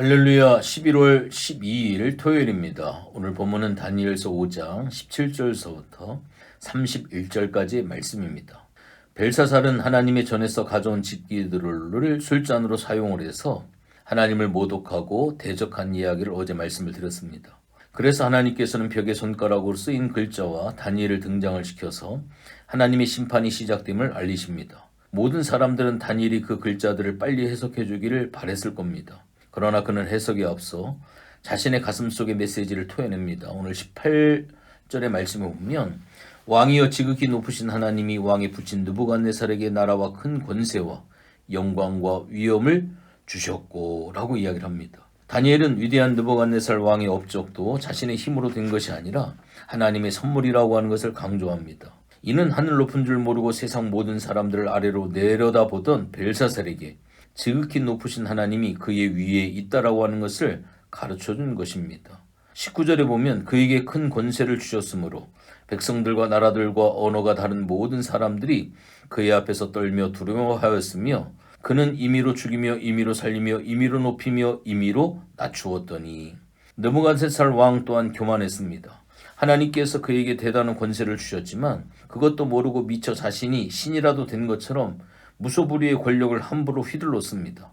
할렐루야. 11월 12일 토요일입니다. 오늘 본문은 다니엘서 5장 17절서부터 31절까지의 말씀입니다. 벨사살은 하나님의 전에서 가져온 집기들을 술잔으로 사용을 해서 하나님을 모독하고 대적한 이야기를 어제 말씀을 드렸습니다. 그래서 하나님께서는 벽에 손가락으로 쓰인 글자와 다니엘을 등장을 시켜서 하나님의 심판이 시작됨을 알리십니다. 모든 사람들은 다니엘이 그 글자들을 빨리 해석해 주기를 바랬을 겁니다. 그러나 그는 해석에 앞서 자신의 가슴속의 메시지를 토해냅니다. 오늘 18절의 말씀을 보면 왕이여 지극히 높으신 하나님이 왕에 붙인 느부갓네살에게 나라와 큰 권세와 영광과 위엄을 주셨고 라고 이야기를 합니다. 다니엘은 위대한 느부갓네살 왕의 업적도 자신의 힘으로 된 것이 아니라 하나님의 선물이라고 하는 것을 강조합니다. 이는 하늘 높은 줄 모르고 세상 모든 사람들을 아래로 내려다보던 벨사살에게 지극히 높으신 하나님이 그의 위에 있다라고 하는 것을 가르쳐준 것입니다. 19절에 보면 그에게 큰 권세를 주셨으므로 백성들과 나라들과 언어가 다른 모든 사람들이 그의 앞에서 떨며 두려워하였으며 그는 임의로 죽이며 임의로 살리며 임의로 높이며 임의로 낮추었더니 느부갓네살 왕 또한 교만했습니다. 하나님께서 그에게 대단한 권세를 주셨지만 그것도 모르고 미처 자신이 신이라도 된 것처럼 무소불위의 권력을 함부로 휘둘렀습니다.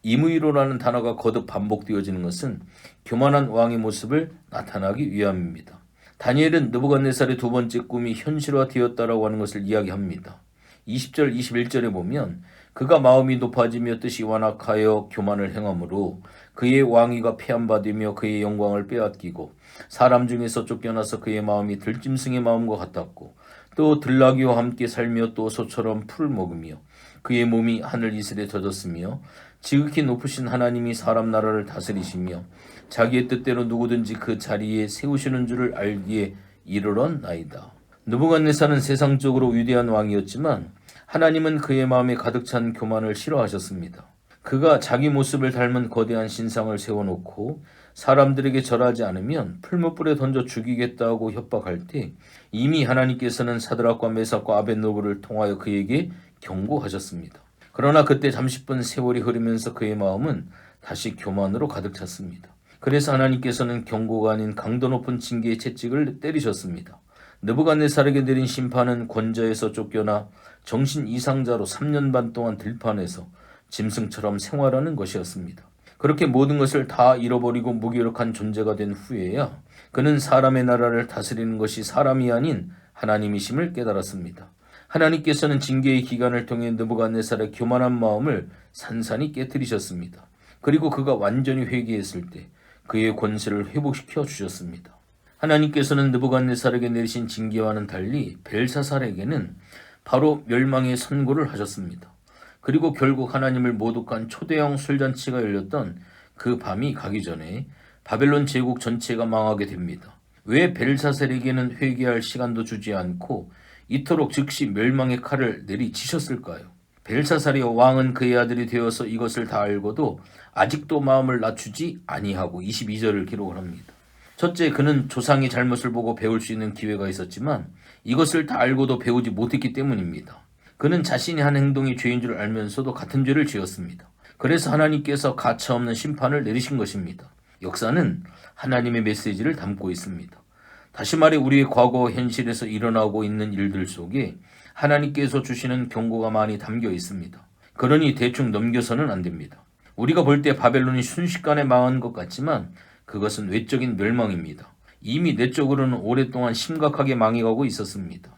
임의로라는 단어가 거듭 반복되어지는 것은 교만한 왕의 모습을 나타나기 위함입니다. 다니엘은 느부갓네살의 두 번째 꿈이 현실화되었다라고 하는 것을 이야기합니다. 20절, 21절에 보면 그가 마음이 높아지며 뜻이 완악하여 교만을 행함으로 그의 왕위가 폐함받으며 그의 영광을 빼앗기고 사람 중에서 쫓겨나서 그의 마음이 들짐승의 마음과 같았고 또 들나귀와 함께 살며 또 소처럼 풀을 먹으며 그의 몸이 하늘 이슬에 젖었으며 지극히 높으신 하나님이 사람 나라를 다스리시며 자기의 뜻대로 누구든지 그 자리에 세우시는 줄을 알기에 이르렀나이다. 느부갓네살은 세상적으로 위대한 왕이었지만 하나님은 그의 마음에 가득 찬 교만을 싫어하셨습니다. 그가 자기 모습을 닮은 거대한 신상을 세워놓고 사람들에게 절하지 않으면 풀무불에 던져 죽이겠다고 협박할 때 이미 하나님께서는 사드락과 메삭과 아벳노고를 통하여 그에게 경고하셨습니다. 그러나 그때 잠시뿐 세월이 흐르면서 그의 마음은 다시 교만으로 가득 찼습니다. 그래서 하나님께서는 경고가 아닌 강도 높은 징계의 채찍을 때리셨습니다. 느부갓네살에게 내린 심판은 권좌에서 쫓겨나 정신 이상자로 3년 반 동안 들판에서 짐승처럼 생활하는 것이었습니다. 그렇게 모든 것을 다 잃어버리고 무기력한 존재가 된 후에야 그는 사람의 나라를 다스리는 것이 사람이 아닌 하나님이심을 깨달았습니다. 하나님께서는 징계의 기간을 통해 느부갓네살의 교만한 마음을 산산히 깨뜨리셨습니다. 그리고 그가 완전히 회개했을 때 그의 권세를 회복시켜 주셨습니다. 하나님께서는 느부갓네살에게 내리신 징계와는 달리 벨사살에게는 바로 멸망의 선고를 하셨습니다. 그리고 결국 하나님을 모독한 초대형 술잔치가 열렸던 그 밤이 가기 전에 바벨론 제국 전체가 망하게 됩니다. 왜 벨사살에게는 회개할 시간도 주지 않고 이토록 즉시 멸망의 칼을 내리치셨을까요? 벨사살이 왕은 그의 아들이 되어서 이것을 다 알고도 아직도 마음을 낮추지 아니하고 22절을 기록을 합니다. 첫째, 그는 조상의 잘못을 보고 배울 수 있는 기회가 있었지만 이것을 다 알고도 배우지 못했기 때문입니다. 그는 자신이 한 행동이 죄인 줄 알면서도 같은 죄를 지었습니다. 그래서 하나님께서 가차없는 심판을 내리신 것입니다. 역사는 하나님의 메시지를 담고 있습니다. 다시 말해 우리의 과거 현실에서 일어나고 있는 일들 속에 하나님께서 주시는 경고가 많이 담겨 있습니다. 그러니 대충 넘겨서는 안 됩니다. 우리가 볼 때 바벨론이 순식간에 망한 것 같지만 그것은 외적인 멸망입니다. 이미 내적으로는 오랫동안 심각하게 망해가고 있었습니다.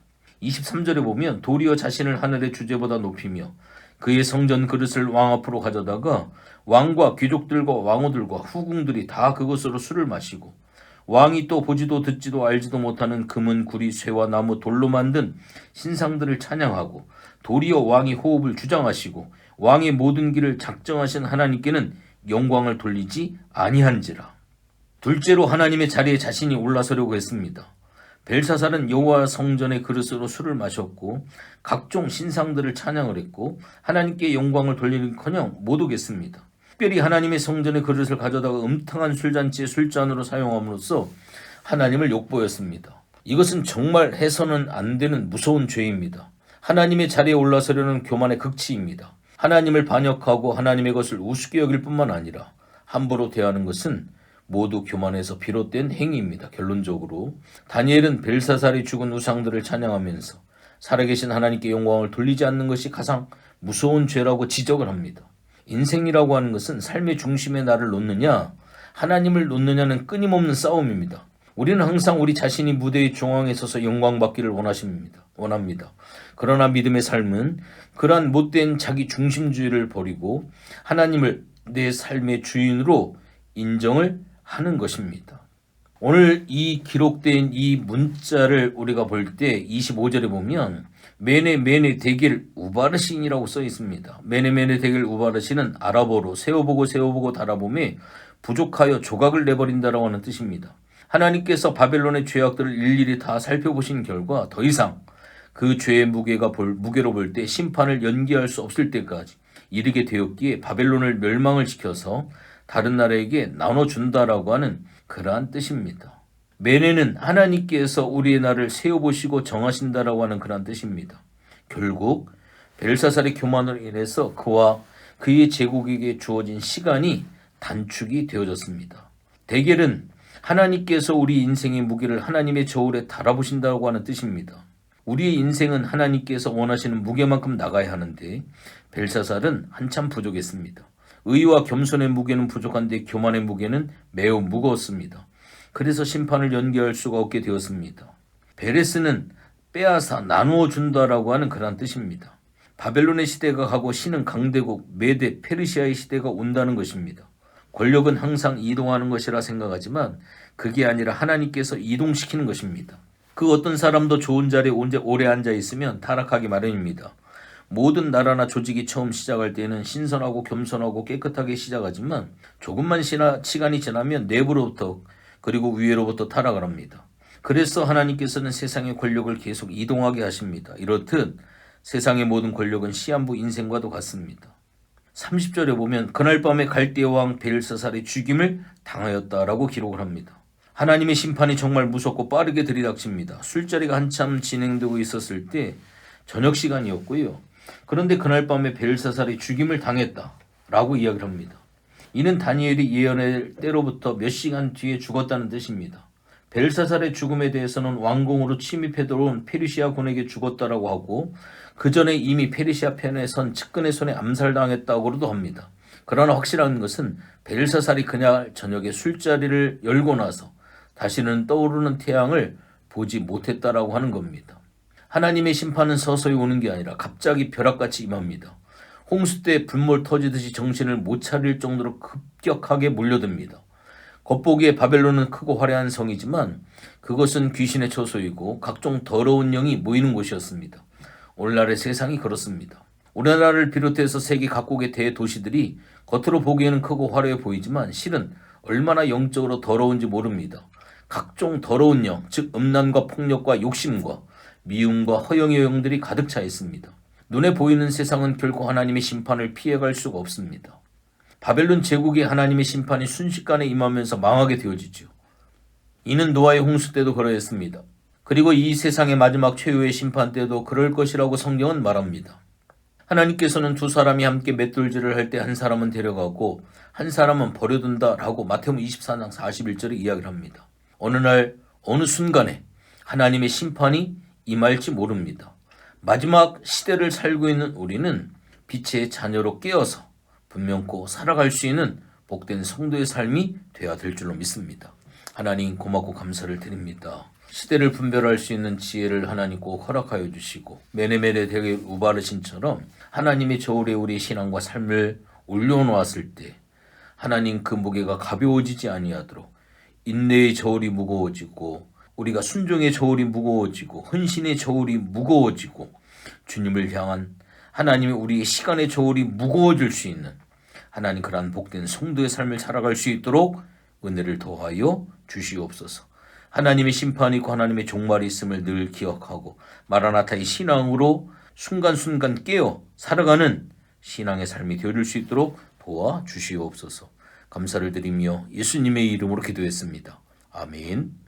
23절에 보면 도리어 자신을 하늘의 주제보다 높이며 그의 성전 그릇을 왕 앞으로 가져다가 왕과 귀족들과 왕후들과 후궁들이 다 그것으로 술을 마시고 왕이 또 보지도 듣지도 알지도 못하는 금은 구리 쇠와 나무 돌로 만든 신상들을 찬양하고 도리어 왕이 호흡을 주장하시고 왕의 모든 길을 작정하신 하나님께는 영광을 돌리지 아니한지라. 둘째로 하나님의 자리에 자신이 올라서려고 했습니다. 벨사살은 여호와 성전의 그릇으로 술을 마셨고 각종 신상들을 찬양을 했고 하나님께 영광을 돌리는커녕 못 오겠습니다. 특별히 하나님의 성전의 그릇을 가져다가 음탕한 술잔치의 술잔으로 사용함으로써 하나님을 욕보였습니다. 이것은 정말 해서는 안 되는 무서운 죄입니다. 하나님의 자리에 올라서려는 교만의 극치입니다. 하나님을 반역하고 하나님의 것을 우습게 여길 뿐만 아니라 함부로 대하는 것은 모두 교만에서 비롯된 행위입니다. 결론적으로 다니엘은 벨사살이 죽은 우상들을 찬양하면서 살아계신 하나님께 영광을 돌리지 않는 것이 가장 무서운 죄라고 지적을 합니다. 인생이라고 하는 것은 삶의 중심에 나를 놓느냐 하나님을 놓느냐는 끊임없는 싸움입니다. 우리는 항상 우리 자신이 무대의 중앙에 서서 영광받기를 원합니다. 그러나 믿음의 삶은 그러한 못된 자기 중심주의를 버리고 하나님을 내 삶의 주인으로 인정을 하는 것입니다. 오늘 이 기록된 이 문자를 우리가 볼 때 25절에 보면 메네 데길 우바르신이라고 써 있습니다. 메네 데길 우바르신은 아랍어로 세워보고 달아보매 부족하여 조각을 내버린다라고 하는 뜻입니다. 하나님께서 바벨론의 죄악들을 일일이 다 살펴보신 결과 더 이상 그 죄의 무게로 볼 때 심판을 연기할 수 없을 때까지 이르게 되었기에 바벨론을 멸망을 시켜서 다른 나라에게 나눠준다라고 하는 그러한 뜻입니다. 메네는 하나님께서 우리의 날을 세워보시고 정하신다라고 하는 그러한 뜻입니다. 결국 벨사살의 교만으로 인해서 그와 그의 제국에게 주어진 시간이 단축이 되어졌습니다. 데겔은 하나님께서 우리 인생의 무게를 하나님의 저울에 달아보신다고 하는 뜻입니다. 우리의 인생은 하나님께서 원하시는 무게만큼 나가야 하는데 벨사살은 한참 부족했습니다. 의와 겸손의 무게는 부족한데 교만의 무게는 매우 무거웠습니다. 그래서 심판을 연기할 수가 없게 되었습니다. 베레스는 빼앗아 나누어 준다라고 하는 그런 뜻입니다. 바벨론의 시대가 가고 신은 강대국 메데 페르시아의 시대가 온다는 것입니다. 권력은 항상 이동하는 것이라 생각하지만 그게 아니라 하나님께서 이동시키는 것입니다. 그 어떤 사람도 좋은 자리에 오래 앉아 있으면 타락하기 마련입니다. 모든 나라나 조직이 처음 시작할 때는 신선하고 겸손하고 깨끗하게 시작하지만 조금만 시간이 지나면 내부로부터 그리고 위로부터 타락을 합니다. 그래서 하나님께서는 세상의 권력을 계속 이동하게 하십니다. 이렇듯 세상의 모든 권력은 시한부 인생과도 같습니다. 30절에 보면 그날 밤에 갈대아 왕 벨사살의 죽임을 당하였다라고 기록을 합니다. 하나님의 심판이 정말 무섭고 빠르게 들이닥칩니다. 술자리가 한참 진행되고 있었을 때 저녁 시간이었고요. 그런데 그날 밤에 벨사살이 죽임을 당했다라고 이야기를 합니다. 이는 다니엘이 예언할 때로부터 몇 시간 뒤에 죽었다는 뜻입니다. 벨사살의 죽음에 대해서는 왕궁으로 침입해 들어온 페르시아군에게 죽었다라고 하고 그 전에 이미 페르시아 편에 선 측근의 손에 암살당했다고도 합니다. 그러나 확실한 것은 벨사살이 그날 저녁에 술자리를 열고 나서 다시는 떠오르는 태양을 보지 못했다라고 하는 겁니다. 하나님의 심판은 서서히 오는 게 아니라 갑자기 벼락같이 임합니다. 홍수 때 불몰 터지듯이 정신을 못 차릴 정도로 급격하게 몰려듭니다. 겉보기에 바벨론은 크고 화려한 성이지만 그것은 귀신의 처소이고 각종 더러운 영이 모이는 곳이었습니다. 오늘날의 세상이 그렇습니다. 우리나라를 비롯해서 세계 각국의 대도시들이 겉으로 보기에는 크고 화려해 보이지만 실은 얼마나 영적으로 더러운지 모릅니다. 각종 더러운 영, 즉 음란과 폭력과 욕심과 미움과 허영의 영들이 가득 차 있습니다. 눈에 보이는 세상은 결코 하나님의 심판을 피해갈 수가 없습니다. 바벨론 제국이 하나님의 심판이 순식간에 임하면서 망하게 되어지죠. 이는 노아의 홍수 때도 그러했습니다. 그리고 이 세상의 마지막 최후의 심판 때도 그럴 것이라고 성경은 말합니다. 하나님께서는 두 사람이 함께 맷돌질을 할 때 한 사람은 데려가고 한 사람은 버려둔다라고 마태복음 24장 41절에 이야기를 합니다. 어느 날 어느 순간에 하나님의 심판이 임할지 모릅니다. 마지막 시대를 살고 있는 우리는 빛의 자녀로 깨어서 분명코 살아갈 수 있는 복된 성도의 삶이 되어야 될 줄로 믿습니다. 하나님 고맙고 감사를 드립니다. 시대를 분별할 수 있는 지혜를 하나님 꼭 허락하여 주시고 메네메네 데길 우바르신처럼 하나님의 저울에 우리의 신앙과 삶을 올려놓았을 때 하나님 그 무게가 가벼워지지 아니하도록 인내의 저울이 무거워지고 우리가 순종의 저울이 무거워지고 헌신의 저울이 무거워지고 주님을 향한 하나님의 우리의 시간의 저울이 무거워질 수 있는 하나님 그러한 복된 성도의 삶을 살아갈 수 있도록 은혜를 더하여 주시옵소서. 하나님의 심판이 있고 하나님의 종말이 있음을 늘 기억하고 마라나타의 신앙으로 순간순간 깨어 살아가는 신앙의 삶이 되어질 수 있도록 도와주시옵소서. 감사를 드리며 예수님의 이름으로 기도했습니다. 아멘.